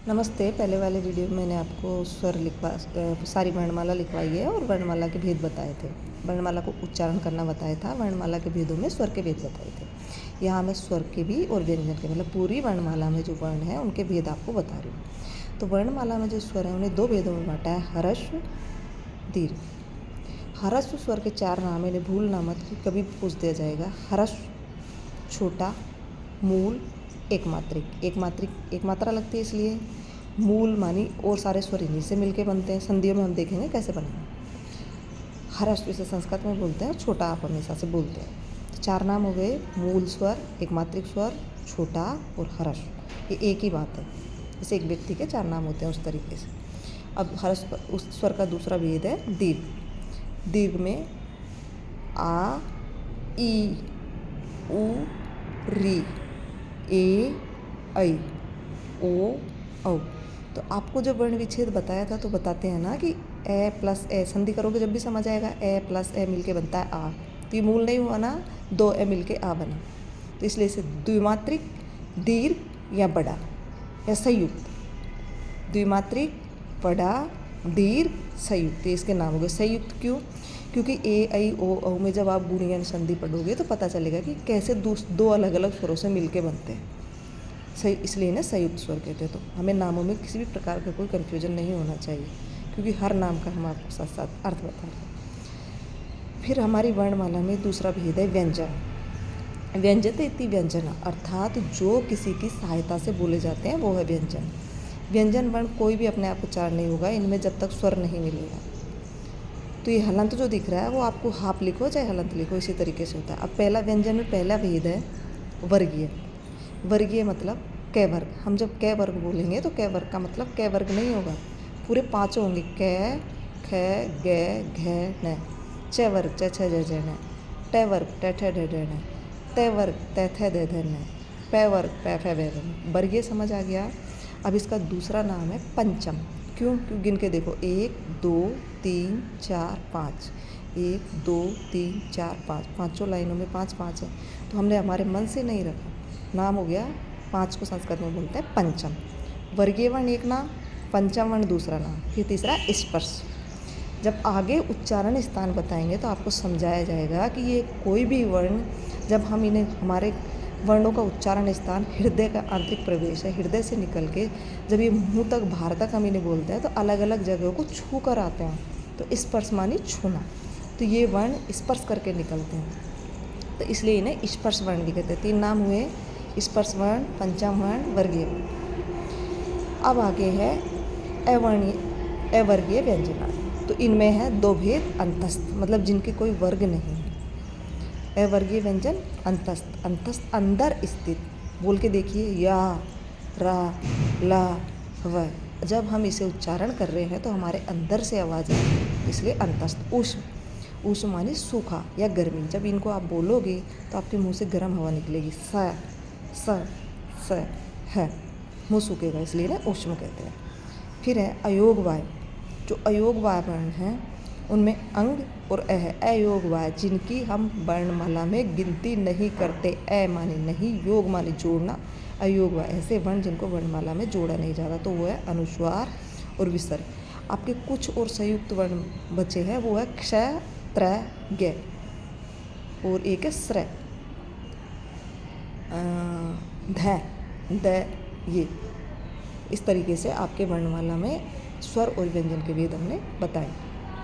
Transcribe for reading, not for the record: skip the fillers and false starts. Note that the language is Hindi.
नमस्ते। पहले वाले वीडियो में मैंने आपको स्वर सारी वर्णमाला लिखवाई है और वर्णमाला के भेद बताए थे। वर्णमाला को उच्चारण करना बताया था, वर्णमाला के भेदों में स्वर के भेद बताए थे। यहाँ मैं स्वर के भी और व्यंजन के, मतलब पूरी वर्णमाला में जो वर्ण है उनके भेद आपको बता रही हूँ। तो वर्णमाला में जो स्वर है उन्हें दो भेदों में बांटा है, ह्रस्व, दीर्घ। ह्रस्व स्वर के चार नाम, इन्हें भूलना मत कि कभी पूछ दिया जाएगा। ह्रस्व, छोटा, मूल, एकमात्रिक। एक मात्रा लगती है इसलिए। मूल मानी और सारे स्वर इन्हीं से मिलके बनते हैं। संधियों में हम देखेंगे कैसे बनेंगे। ह्रस्व इसे संस्कृत में बोलते हैं और छोटा आप हमेशा से बोलते हैं। तो चार नाम हो गए, मूल स्वर, एकमात्रिक स्वर, छोटा और ह्रस्व। ये एक ही बात है, जैसे एक व्यक्ति के चार नाम होते हैं उस तरीके से। अब ह्रस्व उस स्वर का दूसरा भेद है दीर्घ। दीर्घ में आ, ई, उ, री, ए, ऐ, ओ, औ। तो आपको जो वर्ण विच्छेद बताया था तो बताते हैं ना कि ए प्लस ए, संधि करोगे जब भी समझ आएगा। ए प्लस ए मिलके बनता है आ, तो ये मूल नहीं हुआ ना, दो ए मिलके आ बना। तो इसलिए इसे द्विमात्रिक, दीर्घ या बड़ा या संयुक्त। द्विमात्रिक, बड़ा, दीर्घ, संयुक्त, ये इसके नाम हो गए। संयुक्त क्यों? क्योंकि ए, ऐ, ओ, औ में जब आप गुणियन संधि पढ़ोगे तो पता चलेगा कि कैसे दो अलग अलग स्वरों से मिलके बनते हैं। सही, इसलिए इन्हें संयुक्त स्वर कहते हैं। तो हमें नामों में किसी भी प्रकार का कोई कन्फ्यूजन नहीं होना चाहिए, क्योंकि हर नाम का हम आपको साथ साथ अर्थ बता रहे हैं। फिर हमारी वर्णमाला में दूसरा भेद है व्यंजन। व्यंजते इति व्यंजना, अर्थात जो किसी की सहायता से बोले जाते हैं वो है व्यंजन। व्यंजन वर्ण कोई भी अपने आप उच्चारण नहीं होगा इनमें जब तक स्वर नहीं मिलेगा। तो ये हलंत जो दिख रहा है वो आपको हाप लिखो चाहे हलंत लिखो, इसी तरीके से होता है। अब पहला व्यंजन में पहला भेद है वर्गीय। वर्गीय मतलब कै वर्ग। हम जब कै वर्ग बोलेंगे तो कै वर्ग का मतलब कै वर्ग नहीं होगा, पूरे पाँचों होंगे। कै, ख, ग, घ, न। च वर्ग च, छ, ज, न। ट वर्ग ट, ठ, ड, न। त वर्ग त, थ, द, न। पै वर्ग पै, फै, बै, न। वर्गीय समझ आ गया। अब इसका दूसरा नाम है पंचम। क्यों? गिन के देखो, 1 2 3 4 5। 1 2 3 4 5, पाँचों लाइनों में 5 5 है। तो हमने हमारे मन से नहीं रखा, नाम हो गया। 5 को संस्कृत में बोलते हैं पंचम। वर्गीय वर्ण एक नाम, पंचम वर्ण दूसरा नाम। फिर तीसरा स्पर्श। जब आगे उच्चारण स्थान बताएंगे तो आपको समझाया जाएगा कि ये कोई भी वर्ण, जब हम इन्हें, हमारे वर्णों का उच्चारण स्थान हृदय का आंतरिक प्रवेश है, हृदय से निकल के जब ये मुंह तक, बाहर तक हम इन्हें बोलते हैं तो अलग अलग जगहों को छू कर आते हैं। तो स्पर्श मानी छूना, तो ये वर्ण स्पर्श करके निकलते हैं, तो इसलिए इन्हें स्पर्श वर्ण भी कहते हैं। 3 नाम हुए, स्पर्श वर्ण, पंचम वर्ण, वर्गीय वर्ण। अब आगे है अवर्गीय व्यंजना। तो इनमें है दो भेद, अंतस्थ मतलब जिनके कोई वर्ग नहीं है। अवर्गीय व्यंजन अंतस्थ, अंतस्थ अंदर स्थित। बोल के देखिए, या, रा, ला, व। जब हम इसे उच्चारण कर रहे हैं तो हमारे अंदर से आवाज़ आ रही है, इसलिए अंतस्थ। उष्ण, उष्ण मानी सूखा या गर्मी। जब इनको आप बोलोगे तो आपके मुंह से गर्म हवा निकलेगी। स है, मुँह सूखेगा, इसलिए इन्हें उष्ण कहते हैं। फिर है अयोग वाय। जो अयोग वाय वर्ण हैं उनमें अंग और अ है। अयोग वाय जिनकी हम वर्णमाला में गिनती नहीं करते। अ माने नहीं, योग माने जोड़ना, अयोग वाय ऐसे वर्ण जिनको वर्णमाला में जोड़ा नहीं जाता, तो वो है अनुस्वार और विसर्ग। आपके कुछ और संयुक्त वर्ण बचे हैं, वो है क्ष, त्र, ग और एक है स्र, ध, द, ये। इस तरीके से आपके वर्णमाला में स्वर और व्यंजन के भेद हमने बताए।